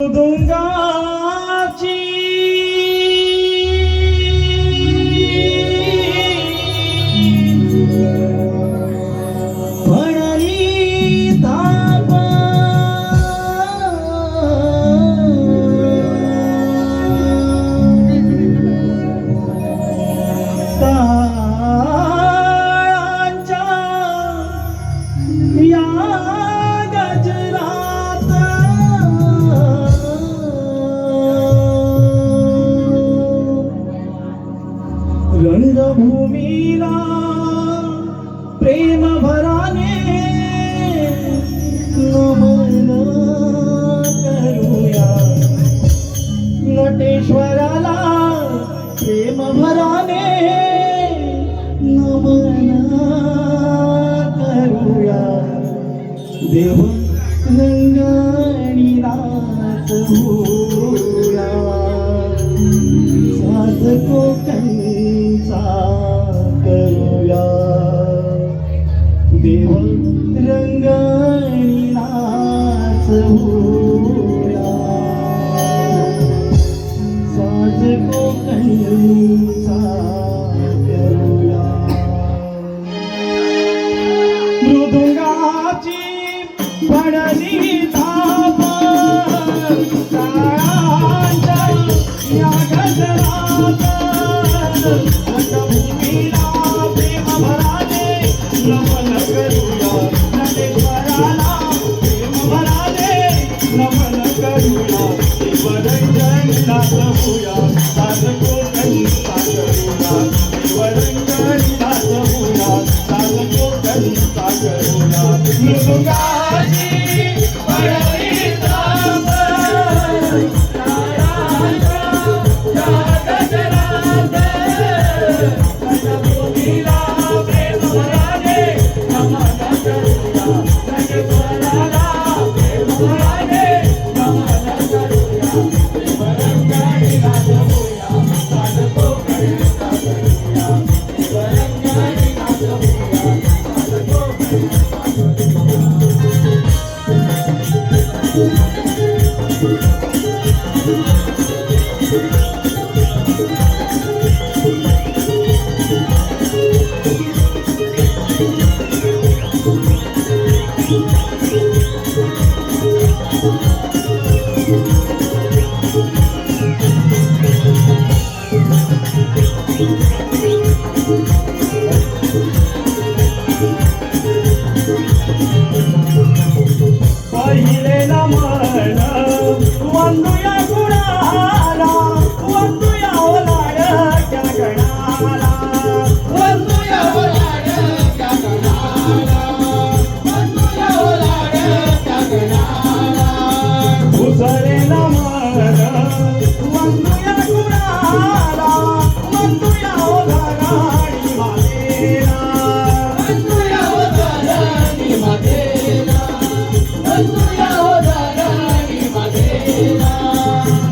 मृदुंगाची फळली धाप ताळांच्या या गजरात रंगभूमीला प्रेम भराने नमन करूया नटेश्वराला प्रेम भराने नमन करूया देव रंगाणी नाच होऊया साध कोकणचा करूया देव रंगाणी नाच होऊया साध कोकणचा करूया मृदुंगाची फळली धाप ताळांच्या या गजरात रंगभूमीला प्रेम भराने नमन करूया नटेश्वराला प्रेम भराने नमन करूया देवरंगणी नाचवूया साध कोकणचा करूया देवरंगणी नाचवूया साध कोकणचा करूया मृदुंगाची फळली धाप पहिले नमन वंदुया गुणाला वंदुया ओलाडक्या गणाला वंदुया ओलाडक्या गणाला वंदुया ओलाडक्या गणाला उसळे नमन वंदुया गुणाला वंदुया ओलाडी मातेला वंदुया ओलाडी मातेला वंदुया ओलाडी मातेला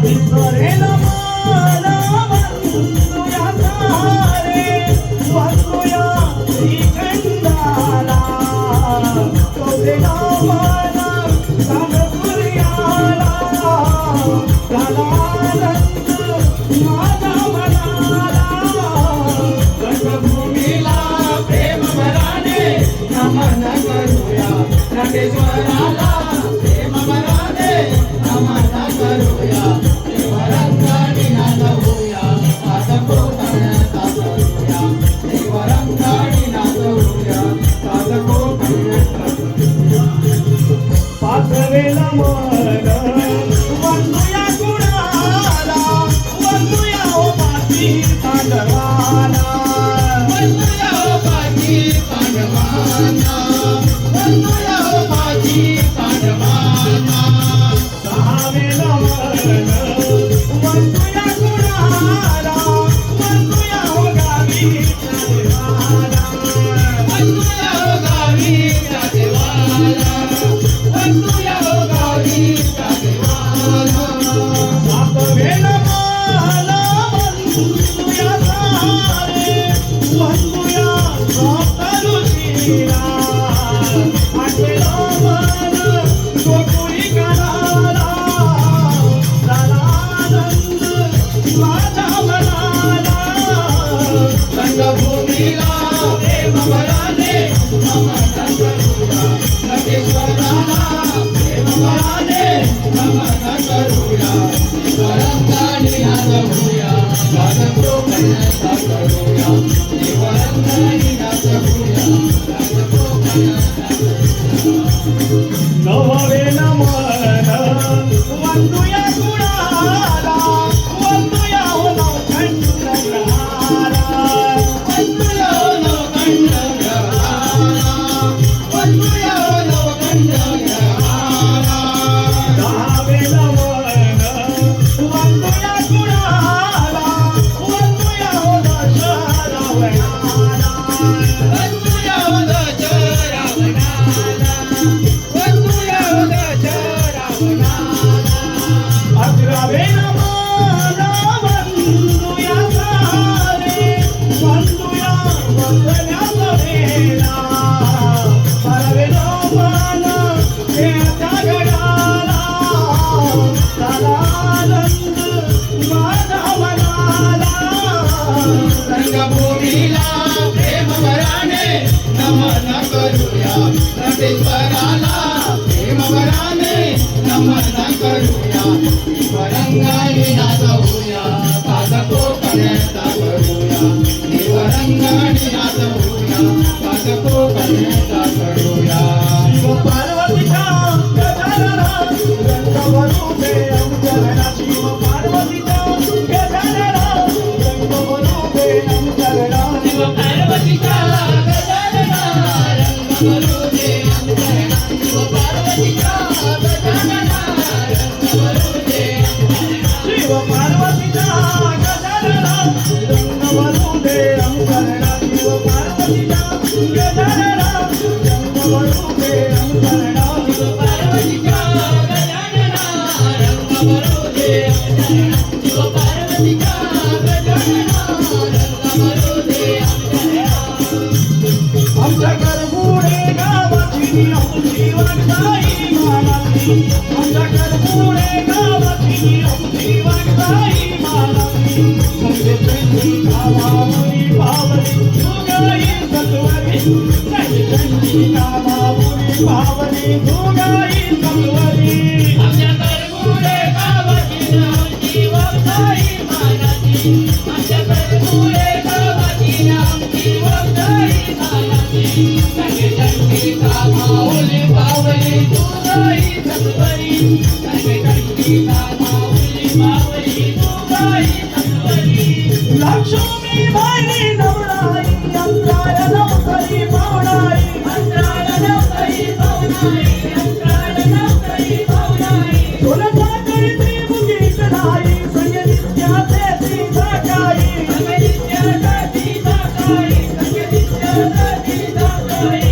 विठ्ठले नमन वंदुया सारे वंदुया श्रीखंडाला तोचे नमन सूर्याला झाला आनंद माझा मनाला रंगभूमीला प्रेम भराने नमन करूया नटेश्वराला प्रेम भराने नमन करूया देवरंगाणी नाचवूया साध कोकणचा करूया देवरंगाणी नाचवूया साध कोकणचा करूया पाचवे नमन वंदुया गुणाला वंदुया ओ पाटी तांडवाला वंदुया ओ पाटी तांडवाला वंदुया ओ पाटी तांडवाला सहावे नमन वंदुया गुणाला वंदुया ओ गावीच्या देवाला वंदुया ओ गावीच्या देवाला वंदुया ओ गावीच्या देवाला सातवे नमन वंदुया सारे वंदुया सप्त ऋषीला आठवे नमन गोकुळी कानाला नाचवूया घाटकोपऱ्याचा करूया देवरंगाई नाचवूया घाटकोपऱ्याचा नववेन मन वंदुया कुणाला वंदुया हो नवखंडहारा वंदुया हो नवखंडहारा वंदुया हो नवखंडहारा नववेन मन वंदुया कुणाला वंदुया हो दशरावणाला वंदुया हो दशरावणाला वंदुया हो दशरावणाला अकरावेन मन वंदुया सारे वंदुया वंदन्याचा वेला बारावेन मन देवाच्या गडाला झाला आनंद माझा मनाला रंगभूमीला प्रेम भराने नमन करूया नटेश्वराला प्रेम भराने नमन करूया देवरंगाई नाचवूया घाटकोपऱ्याचा करूया देवरंगाई नाचवूया घाटकोपऱ्याचा करूया शिव पार्वतीचा गजानना रंगवरूपे अंजना शिव पार्वतीचा गजानना रंगवरूपे अंजना शिव पार्वतीचा गजानना रंगवरूपे अंजना शिव पार्वतीचा गजानना रंगवरूपे शिव पार्वतीचा गजानना रंगवरूपे अंजना शिव पार्वतीचा गजानना रंगवरूपे अंजना शिव पार्वतीचा गजानना रंगवरूपे अंजना शिव पार्वतीचा गजानना रंगवरूपे अंजना आमच्या करमुळे गावाची आमची वागताई मानाची आमच्या करमुळे गावाची आमची वागताई मानाची म्हणजे त्यांची कामामुळी पावली तुगाई सत्वरी नाही त्यांची कामामुळी पावली तुगाई सत्वरी आमच्या करमुळे गावाची आमची वागताई मानाची आमच्या करमुळे गावाची आमची वागताई मानाची संगीतांची कामावली पावली तुगाई सत्वरी संगीतांची कामावली पावली तुगाई सत्वरी लक्ष्मी बाई नवराई अंतराळ नवकरी पावणाई अंतराळ नवकरी पावणाई अंतराळ नवकरी पावणाई तुला करती मुगीत नाही संगीत्याचे ती जागाई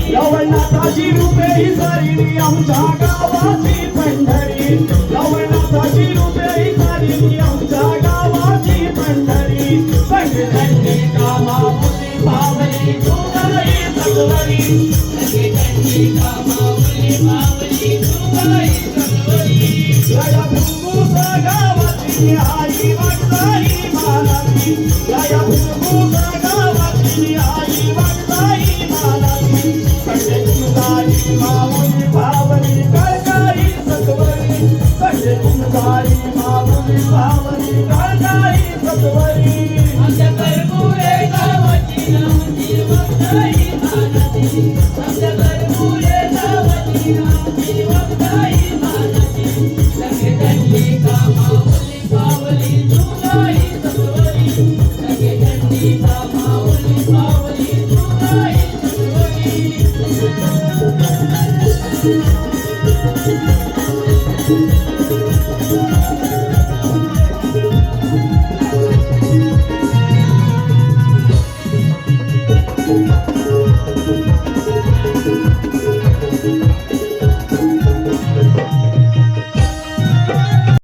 लवणाची रूपे ही सारिणी आमच्या गावाची पंढरी लवणाची रूपे ही सारिणी आमच्या गावाची पंढरी संगीतांची कामामुळी पावली तुगाई सत्वरी लया भुंगूसा गावाची आई वागताई मानाची लया भुंगूसा गावाची आई वागताई मानाची संगे तुमदारी मामुली पावली कळकाई सत्वरी संगे तुमदारी मामुली पावली कळकाई सत्वरी आमच्या करमुळे गावाची आमची वागताई मानाची आमच्या करमुळे गावाची आमची